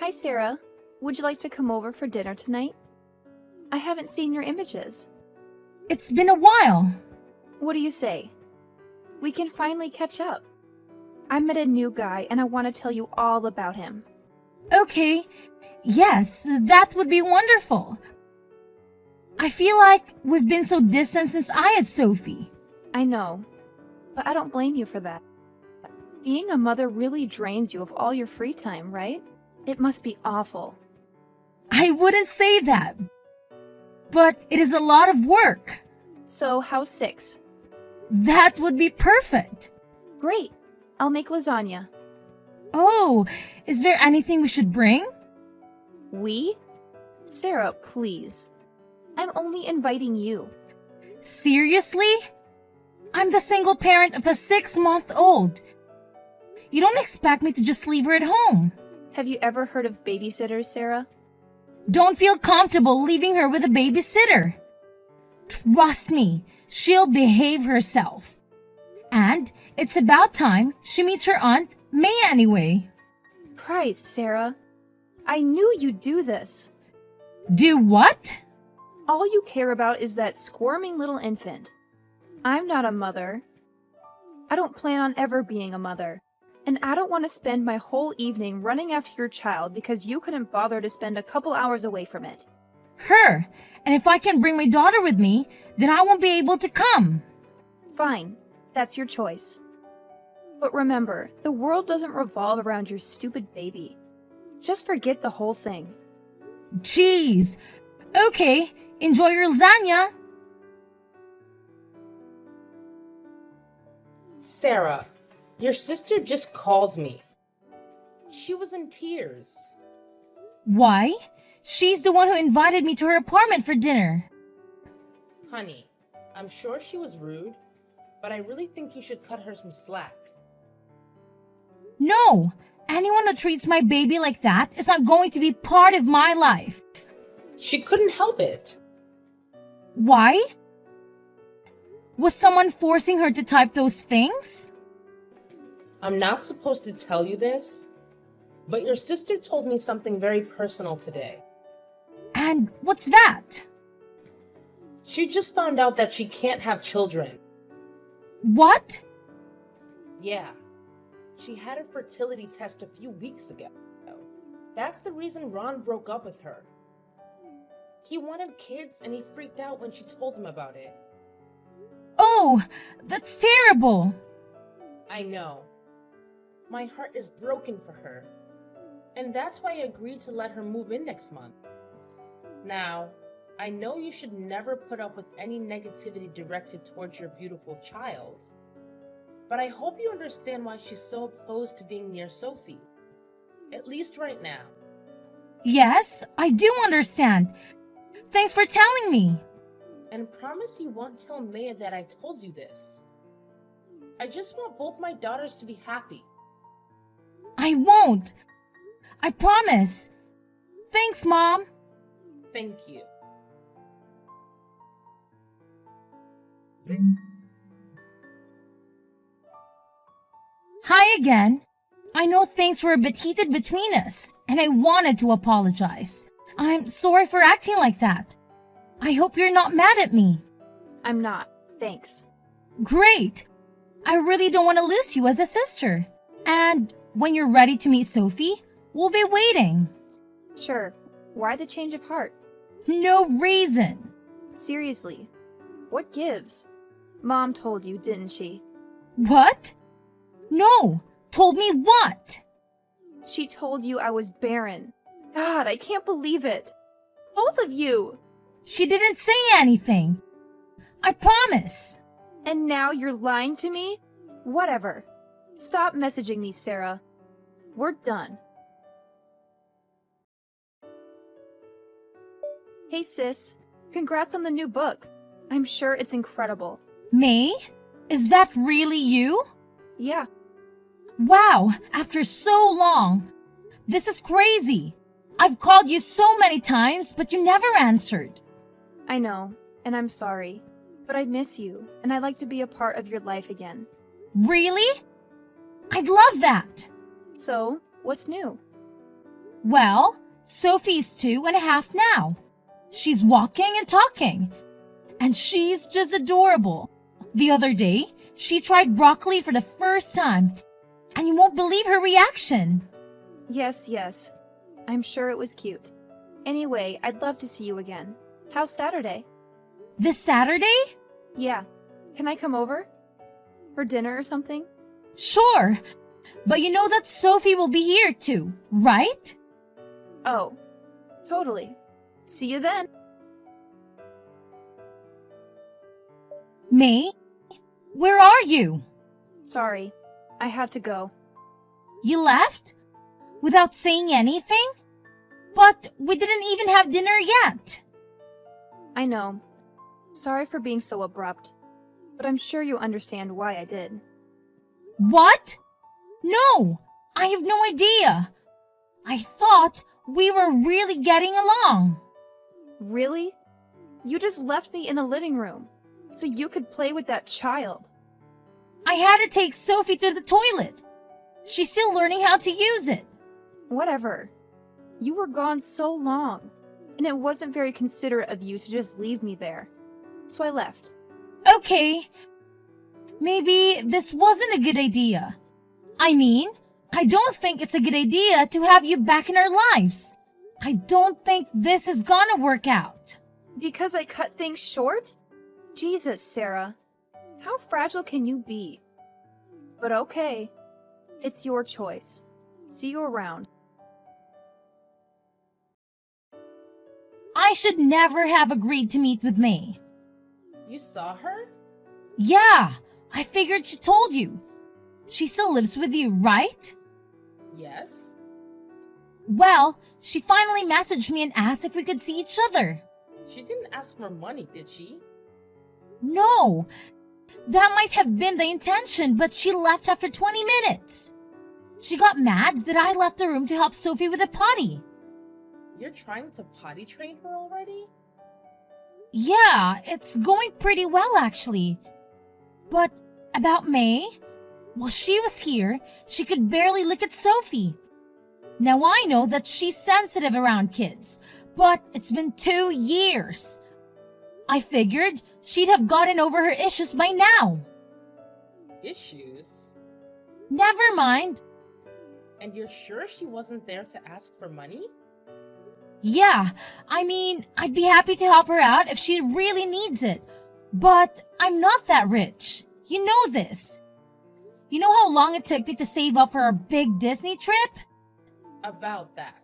Hi, Sarah. Would you like to come over for dinner tonight? I haven't seen your images. It's been a while. What do you say? We can finally catch up. I met a new guy and I want to tell you all about him. Okay, yes, that would be wonderful. I feel like we've been so distant since I had Sophie. I know, but I don't blame you for that. Being a mother really drains you of all your free time, right? It must be awful. I wouldn't say that, but it is a lot of work. So, how's 6? That would be perfect. Great. I'll make lasagna. Oh, is there anything we should bring? We? Sarah, please. I'm only inviting you. Seriously? I'm the single parent of a 6-month-old. You don't expect me to just leave her at home. Have you ever heard of babysitters, Sarah? Don't feel comfortable leaving her with a babysitter. Trust me, she'll behave herself. And it's about time she meets her aunt, May, anyway. Christ, Sarah. I knew you'd do this. Do what? All you care about is that squirming little infant. I'm not a mother. I don't plan on ever being a mother. And I don't want to spend my whole evening running after your child because you couldn't bother to spend a couple hours away from it. Her. And if I can bring my daughter with me, then I won't be able to come. Fine. That's your choice. But remember, the world doesn't revolve around your stupid baby. Just forget the whole thing. Jeez. Okay, enjoy your lasagna. Sarah, your sister just called me. She was in tears. Why? She's the one who invited me to her apartment for dinner. Honey, I'm sure she was rude, but I really think you should cut her some slack. No, anyone who treats my baby like that is not going to be part of my life. She couldn't help it. Why? Was someone forcing her to type those things? I'm not supposed to tell you this, but your sister told me something very personal today. And what's that? She just found out that she can't have children. What? Yeah, she had a fertility test a few weeks ago. That's the reason Ron broke up with her. He wanted kids and he freaked out when she told him about it. Oh, that's terrible. I know. My heart is broken for her. And that's why I agreed to let her move in next month. Now, I know you should never put up with any negativity directed towards your beautiful child. But I hope you understand why she's so opposed to being near Sophie. At least right now. Yes, I do understand. Thanks for telling me. And promise you won't tell Maya that I told you this. I just want both my daughters to be happy. I won't. I promise. Thanks, Mom. Thank you. Hi again. I know things were a bit heated between us, and I wanted to apologize. I'm sorry for acting like that. I hope you're not mad at me. I'm not. Thanks. Great. I really don't want to lose you as a sister. And when you're ready to meet Sophie, we'll be waiting. Sure. Why the change of heart? No reason. Seriously. What gives? Mom told you, didn't she? What? No. Told me what? She told you I was barren. God, I can't believe it. Both of you. She didn't say anything. I promise. And now you're lying to me? Whatever. Stop messaging me, Sarah. We're done. Hey, sis. Congrats on the new book. I'm sure it's incredible. May? Is that really you? Yeah. Wow, after so long. This is crazy. I've called you so many times, but you never answered. I know, and I'm sorry. But I miss you, and I'd like to be a part of your life again. Really? I'd love that. So, what's new? Well, Sophie's 2.5 now. She's walking and talking. And she's just adorable. The other day, she tried broccoli for the first time. And you won't believe her reaction. Yes, yes. I'm sure it was cute. Anyway, I'd love to see you again. How's Saturday? This Saturday? Yeah. Can I come over? For dinner or something? Sure. But you know that Sophie will be here too, right? Oh, totally. See you then. May, where are you? Sorry, I had to go. You left? Without saying anything? But we didn't even have dinner yet. I know. Sorry for being so abrupt, but I'm sure you understand why I did. What? No, I have no idea. I thought we were really getting along. Really? You just left me in the living room so you could play with that child. I had to take Sophie to the toilet. She's still learning how to use it. Whatever. You were gone so long, and it wasn't very considerate of you to just leave me there. So I left. Okay, maybe this wasn't a good idea. I mean, I don't think it's a good idea to have you back in our lives. I don't think this is gonna work out. Because I cut things short? Jesus, Sarah. How fragile can you be? But okay. It's your choice. See you around. I should never have agreed to meet with May. You saw her? Yeah, I figured she told you. She still lives with you, right? Yes. Well, she finally messaged me and asked if we could see each other. She didn't ask for money, did she? No, that might have been the intention, but she left after 20 minutes. She got mad that I left the room to help Sophie with the potty. You're trying to potty train her already? Yeah, it's going pretty well actually. But about May? While she was here, she could barely look at Sophie. Now I know that she's sensitive around kids, but it's been 2 years. I figured she'd have gotten over her issues by now. Issues? Never mind. And you're sure she wasn't there to ask for money? Yeah, I mean, I'd be happy to help her out if she really needs it. But I'm not that rich. You know this. You know how long it took me to save up for our big Disney trip? About that.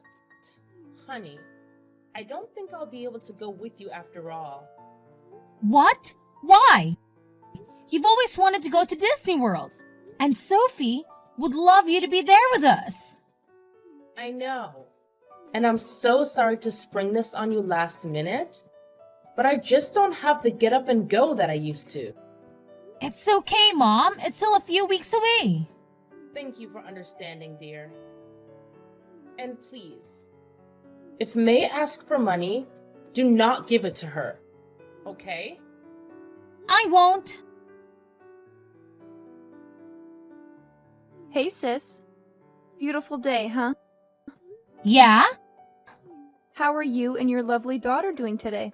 Honey, I don't think I'll be able to go with you after all. What? Why? You've always wanted to go to Disney World. And Sophie would love you to be there with us. I know. And I'm so sorry to spring this on you last minute, but I just don't have the get up and go that I used to. It's okay, Mom. It's still a few weeks away. Thank you for understanding, dear. And please, if May asks for money, do not give it to her. Okay? I won't. Hey, sis. Beautiful day, huh? Yeah? How are you and your lovely daughter doing today?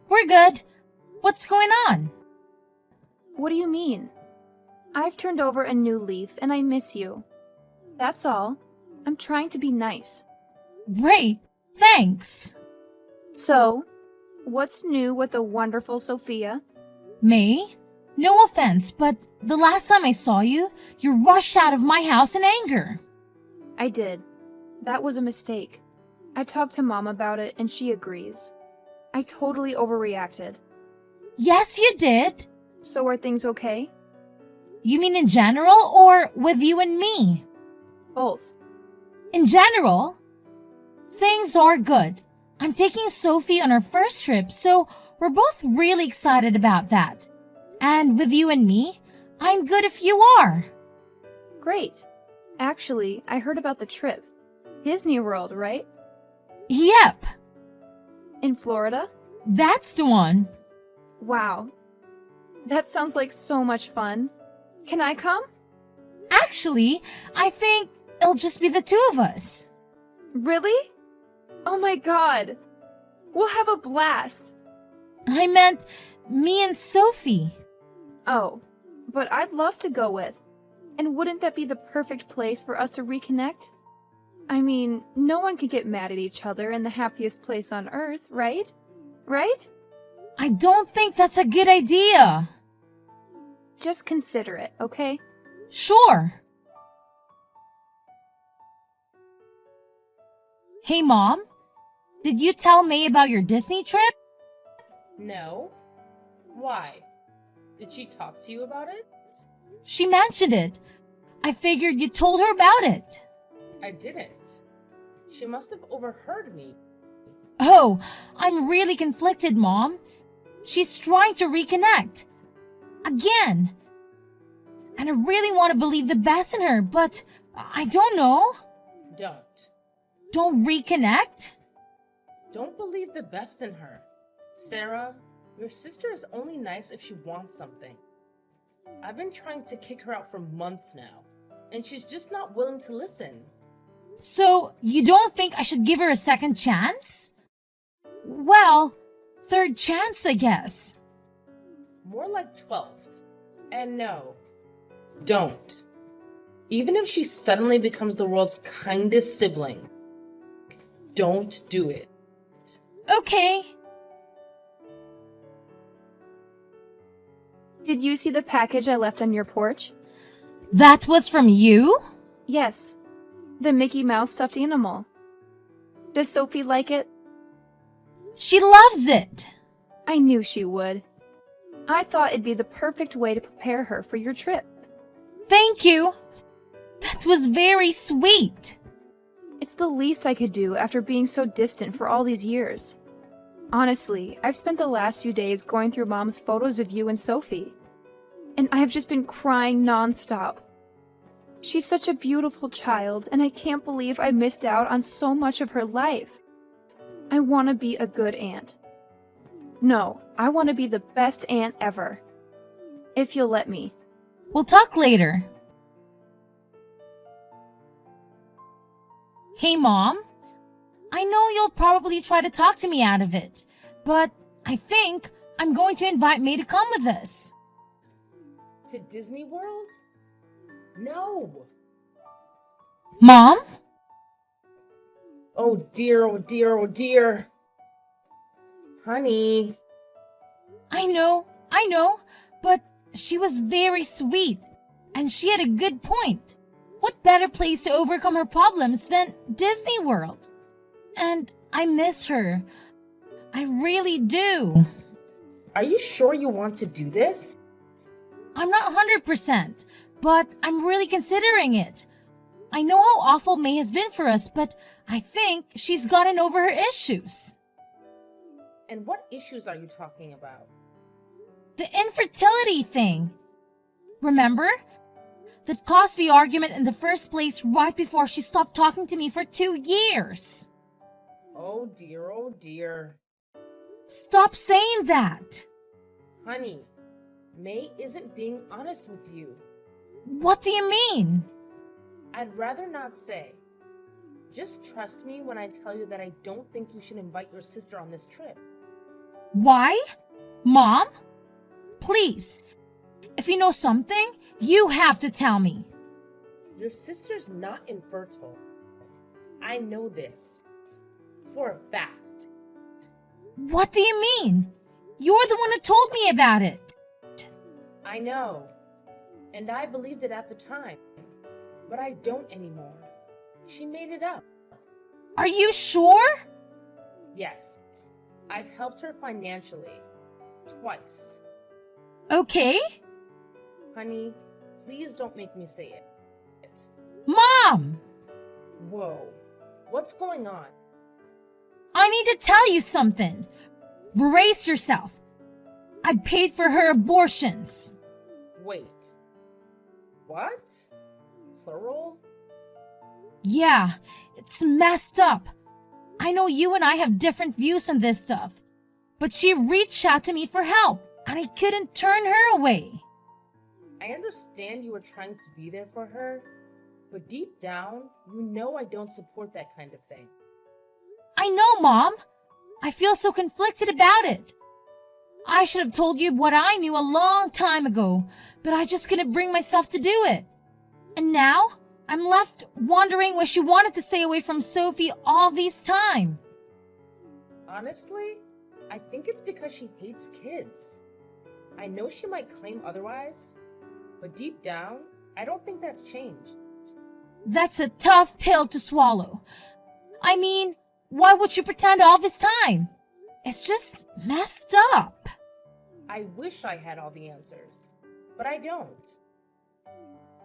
We're good. What's going on? What do you mean? I've turned over a new leaf and I miss you. That's all. I'm trying to be nice. Great. Thanks. So, what's new with the wonderful Sophia? May? No offense, but the last time I saw you, you rushed out of my house in anger. I did. That was a mistake. I talked to Mom about it and she agrees. I totally overreacted. Yes, you did. So are things okay? You mean in general or with you and me? Both. In general, things are good. I'm taking Sophie on her first trip, so we're both really excited about that. And with you and me, I'm good if you are. Great. Actually, I heard about the trip. Disney World, right? Yep, In Florida? that's the one. Wow. That sounds like so much fun. Can I come? Actually, I think it'll just be the two of us. Really? Oh my god! We'll have a blast! I meant me and Sophie. Oh, but I'd love to go with. And wouldn't that be the perfect place for us to reconnect? I mean, no one can get mad at each other in the happiest place on earth, right? Right? I don't think that's a good idea. Just consider it, okay? Sure. Hey, Mom. Did you tell May about your Disney trip? No. Why? Did she talk to you about it? She mentioned it. I figured you told her about it. I didn't. She must have overheard me. Oh, I'm really conflicted, Mom. She's trying to reconnect. Again. And I really want to believe the best in her, but I don't know. Don't. Don't reconnect? Don't believe the best in her. Sarah, your sister is only nice if she wants something. I've been trying to kick her out for months now, and she's just not willing to listen. So, you don't think I should give her a second chance? Well, third chance, I guess. More like 12th. And no, don't. Even if she suddenly becomes the world's kindest sibling, don't do it. Okay. Did you see the package I left on your porch? That was from you? Yes. The Mickey Mouse stuffed animal. Does Sophie like it? She loves it. I knew she would. I thought it'd be the perfect way to prepare her for your trip. Thank you. That was very sweet. It's the least I could do after being so distant for all these years. Honestly, I've spent the last few days going through Mom's photos of you and Sophie, and I've just been crying nonstop. She's such a beautiful child, and I can't believe I missed out on so much of her life. I want to be a good aunt. No, I want to be the best aunt ever. If you'll let me. We'll talk later. Hey, Mom. I know you'll probably try to talk to me out of it, but I think I'm going to invite May to come with us. To Disney World? No. Mom? Oh dear, oh dear, oh dear. Honey. I know, but she was very sweet, and she had a good point. What better place to overcome her problems than Disney World? And I miss her. I really do. Are you sure you want to do this? I'm not 100%, but I'm really considering it. I know how awful May has been for us, but I think she's gotten over her issues. And what issues are you talking about? The infertility thing. Remember? That caused the argument in the first place right before she stopped talking to me for 2 years. Oh dear, oh dear. Stop saying that. Honey, May isn't being honest with you. What do you mean? I'd rather not say. Just trust me when I tell you that I don't think you should invite your sister on this trip. Why? Mom? Please, if you know something, you have to tell me. Your sister's not infertile. I know this. For a fact. What do you mean? You're the one who told me about it. I know. And I believed it at the time. But I don't anymore. She made it up. Are you sure? Yes. I've helped her financially. Twice. Okay. Honey, please don't make me say it. Mom! Whoa. What's going on? I need to tell you something. Brace yourself. I paid for her abortions. Wait. What? Plural? Yeah, it's messed up. I know you and I have different views on this stuff, but she reached out to me for help, and I couldn't turn her away. I understand you were trying to be there for her, But deep down, you know I don't support that kind of thing. I know, Mom. I feel so conflicted about it. I should have told you what I knew a long time ago, but I just couldn't bring myself to do it. And now, I'm left wondering why she wanted to stay away from Sophie all this time. Honestly, I think it's because she hates kids. I know she might claim otherwise, but deep down, I don't think that's changed. That's a tough pill to swallow. I mean, why would you pretend all this time? It's just messed up. I wish I had all the answers, but I don't.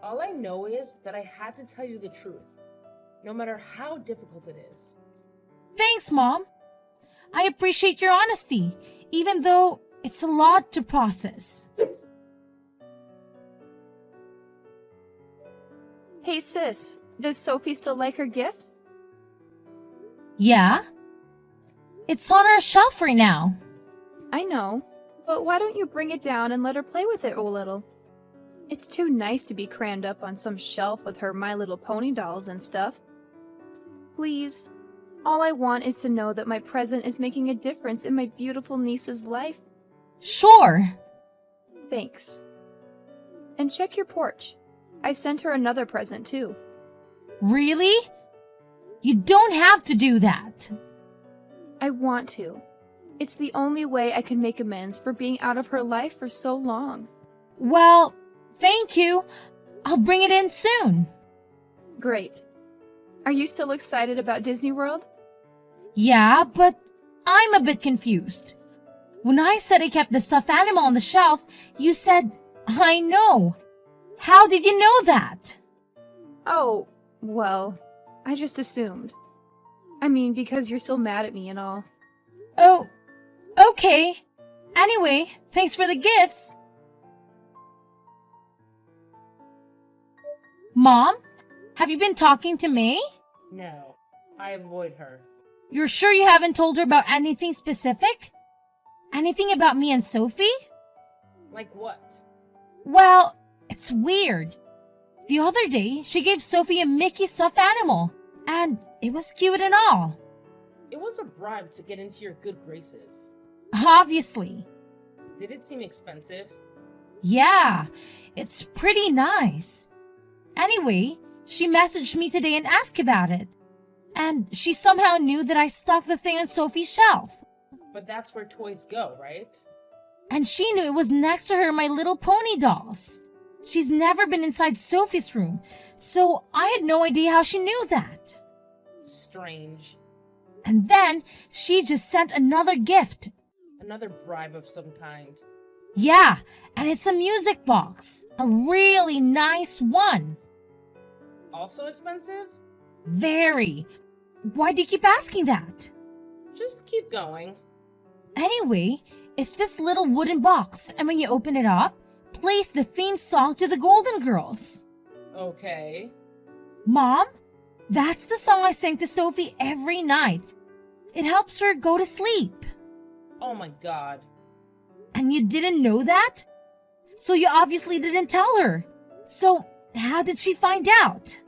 All I know is that I had to tell you the truth, no matter how difficult it is. Thanks, Mom. I appreciate your honesty, even though it's a lot to process. Hey sis, does Sophie still like her gift? Yeah? It's on our shelf right now. I know, but why don't you bring it down and let her play with it a little? It's too nice to be crammed up on some shelf with her My Little Pony dolls and stuff. Please, all I want is to know that my present is making a difference in my beautiful niece's life. Sure. Thanks. And check your porch. I sent her another present too. Really? You don't have to do that. I want to. It's the only way I can make amends for being out of her life for so long. Well, thank you. I'll bring it in soon. Great. Are you still excited about Disney World? Yeah, but I'm a bit confused. When I said I kept the stuffed animal on the shelf, you said, I know. How did you know that? Oh, well, I just assumed. I mean, because you're still mad at me and all. Oh, okay. Anyway, thanks for the gifts. Mom, have you been talking to May? No, I avoid her. You're sure you haven't told her about anything specific? Anything about me and Sophie? Like what? Well, it's weird. The other day, she gave Sophie a Mickey stuffed animal, and it was cute and all. It was a bribe to get into your good graces. Obviously. Did it seem expensive? Yeah, it's pretty nice. Anyway, she messaged me today and asked about it. And she somehow knew that I stuck the thing on Sophie's shelf. But that's where toys go, right? And she knew it was next to her My Little Pony dolls. She's never been inside Sophie's room, so I had no idea how she knew that. Strange. And then she just sent another gift. Another bribe of some kind. Yeah, and it's a music box. A really nice one. Also expensive? Very. Why do you keep asking that? Just keep going. Anyway, it's this little wooden box, and when you open it up, plays the theme song to the Golden Girls. Okay. Mom, that's the song I sing to Sophie every night. It helps her go to sleep. Oh my god. And you didn't know that? So you obviously didn't tell her. So how did she find out?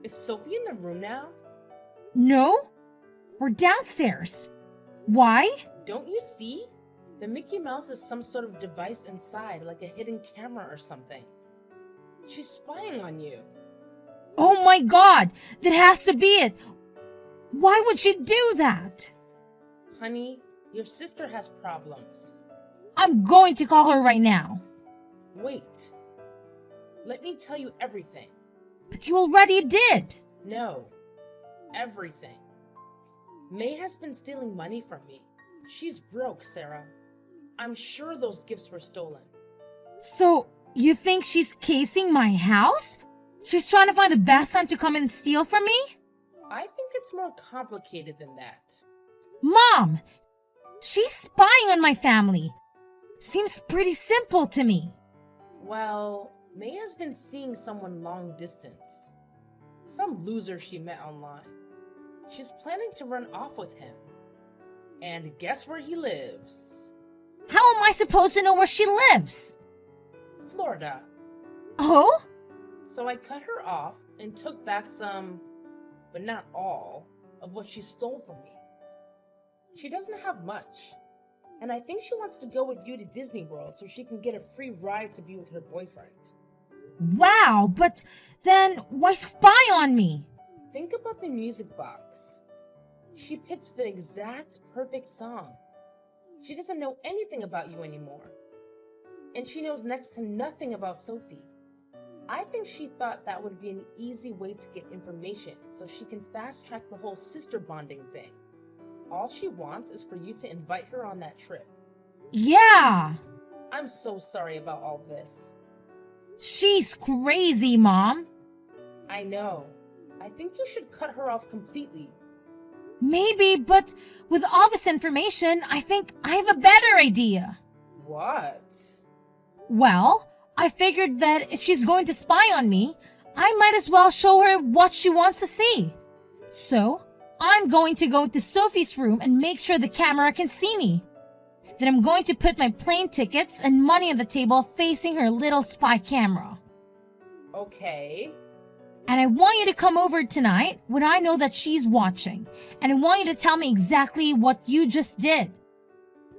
Is Sophie in the room now? No, we're downstairs. Why? Don't you see? The Mickey Mouse is some sort of device inside, like a hidden camera or something. She's spying on you. Oh my god, that has to be it. Why would she do that? Honey, your sister has problems. I'm going to call her right now. Wait. Let me tell you everything. But you already did. No. Everything. May has been stealing money from me. She's broke, Sarah. I'm sure those gifts were stolen. So, you think she's casing my house? She's trying to find the best time to come and steal from me? I think it's more complicated than that. Mom! She's spying on my family. Seems pretty simple to me. Well, May has been seeing someone long distance. Some loser she met online. She's planning to run off with him. And guess where he lives? How am I supposed to know where she lives? Florida. Oh? So I cut her off and took back some, but not all, of what she stole from me. She doesn't have much, and I think she wants to go with you to Disney World so she can get a free ride to be with her boyfriend. Wow, but then why spy on me? Think about the music box. She picked the exact perfect song. She doesn't know anything about you anymore. And she knows next to nothing about Sophie. I think she thought that would be an easy way to get information so she can fast track the whole sister bonding thing. All she wants is for you to invite her on that trip. Yeah. I'm so sorry about all this. She's crazy, Mom. I know. I think you should cut her off completely. Maybe, but with all this information, I think I have a better idea. What? Well, I figured that if she's going to spy on me, I might as well show her what she wants to see. So, I'm going to go to Sophie's room and make sure the camera can see me. Then I'm going to put my plane tickets and money on the table facing her little spy camera. Okay. And I want you to come over tonight when I know that she's watching. And I want you to tell me exactly what you just did.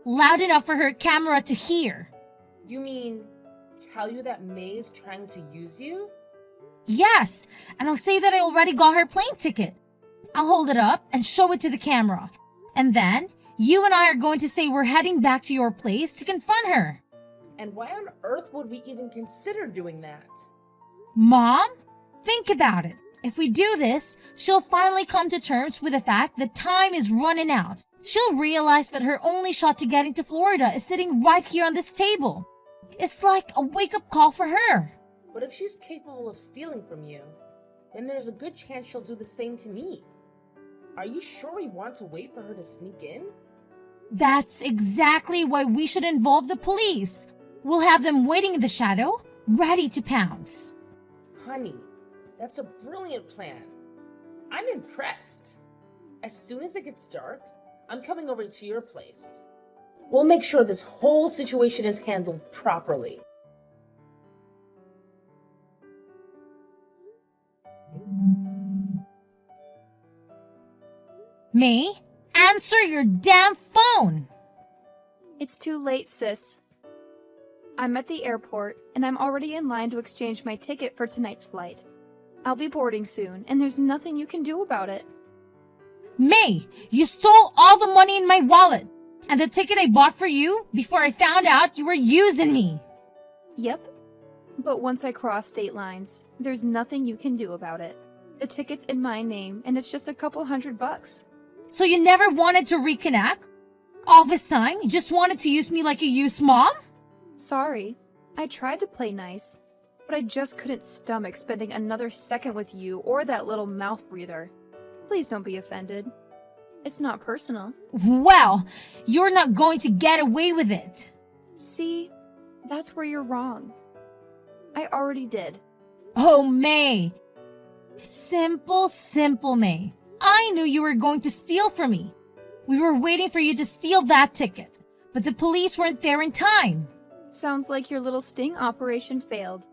Loud enough for her camera to hear. You mean tell you that May is trying to use you? Yes, and I'll say that I already got her plane ticket. I'll hold it up and show it to the camera. And then you and I are going to say we're heading back to your place to confront her. And why on earth would we even consider doing that? Mom, think about it. If we do this, she'll finally come to terms with the fact that time is running out. She'll realize that her only shot to getting to Florida is sitting right here on this table. It's like a wake-up call for her. But if she's capable of stealing from you, then there's a good chance she'll do the same to me. Are you sure we want to wait for her to sneak in? That's exactly why we should involve the police. We'll have them waiting in the shadow, ready to pounce. Honey, that's a brilliant plan. I'm impressed. As soon as it gets dark, I'm coming over to your place. We'll make sure this whole situation is handled properly. May, answer your damn phone! It's too late, sis. I'm at the airport, and I'm already in line to exchange my ticket for tonight's flight. I'll be boarding soon, and there's nothing you can do about it. May, you stole all the money in my wallet and the ticket I bought for you before I found out you were using me. Yep. But once I cross state lines, there's nothing you can do about it. The ticket's in my name, and it's just a couple $100. So you never wanted to reconnect? All this time, you just wanted to use me like a used mom? Sorry. I tried to play nice, but I just couldn't stomach spending another second with you or that little mouth breather. Please don't be offended. It's not personal. Well, you're not going to get away with it. See, that's where you're wrong. I already did. Oh, May. Simple May. I knew you were going to steal from me. We were waiting for you to steal that ticket, but the police weren't there in time. Sounds like your little sting operation failed.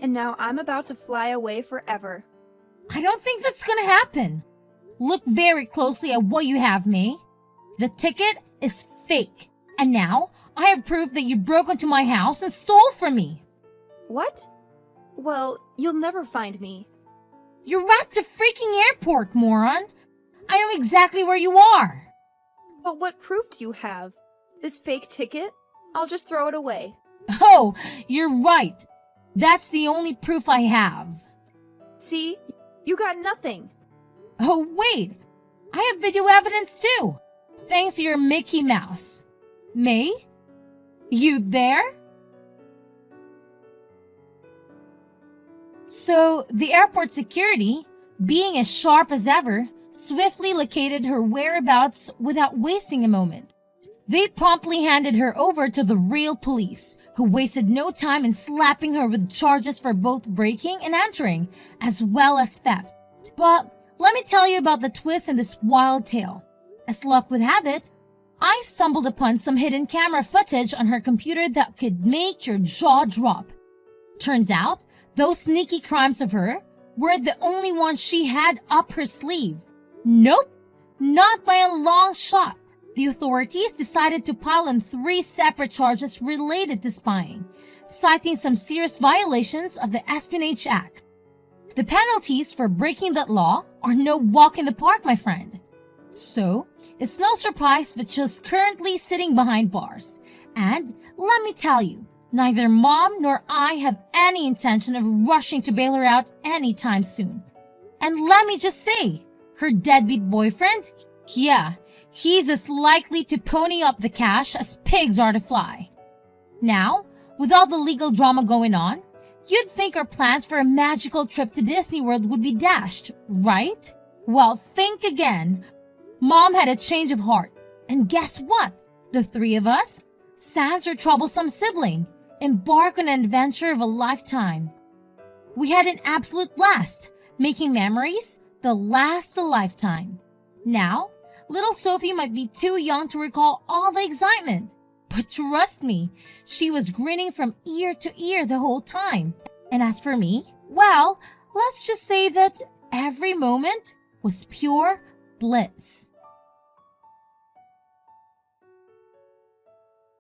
And now I'm about to fly away forever. I don't think that's gonna happen. Look very closely at what you have, May. The ticket is fake. And now, I have proof that you broke into my house and stole from me. What? Well, you'll never find me. You're at the freaking airport, moron. I know exactly where you are. But what proof do you have? This fake ticket? I'll just throw it away. Oh, you're right. That's the only proof I have. See? You got nothing. Oh, wait. I have video evidence too. Thanks to your Mickey Mouse. May? You there? So, the airport security, being as sharp as ever, swiftly located her whereabouts without wasting a moment. They promptly handed her over to the real police, who wasted no time in slapping her with charges for both breaking and entering, as well as theft. But let me tell you about the twist in this wild tale. As luck would have it, I stumbled upon some hidden camera footage on her computer that could make your jaw drop. Turns out, Those sneaky crimes of her weren't the only ones she had up her sleeve. Nope, not by a long shot. The authorities decided to pile on 3 separate charges related to spying, citing some serious violations of the Espionage Act. The penalties for breaking that law are no walk in the park, my friend. So, it's no surprise that she's currently sitting behind bars. And let me tell you, neither Mom nor I have any intention of rushing to bail her out anytime soon. And let me just say, her deadbeat boyfriend, yeah, he's as likely to pony up the cash as pigs are to fly. Now, with all the legal drama going on, you'd think our plans for a magical trip to Disney World would be dashed, right? Well, think again. Mom had a change of heart. And guess what? The 3 of us, sans her troublesome sibling, embark on an adventure of a lifetime. We had an absolute blast, making memories that last a lifetime. Now, little Sophie might be too young to recall all the excitement. But trust me, she was grinning from ear to ear the whole time. And as for me, well, let's just say that every moment was pure bliss.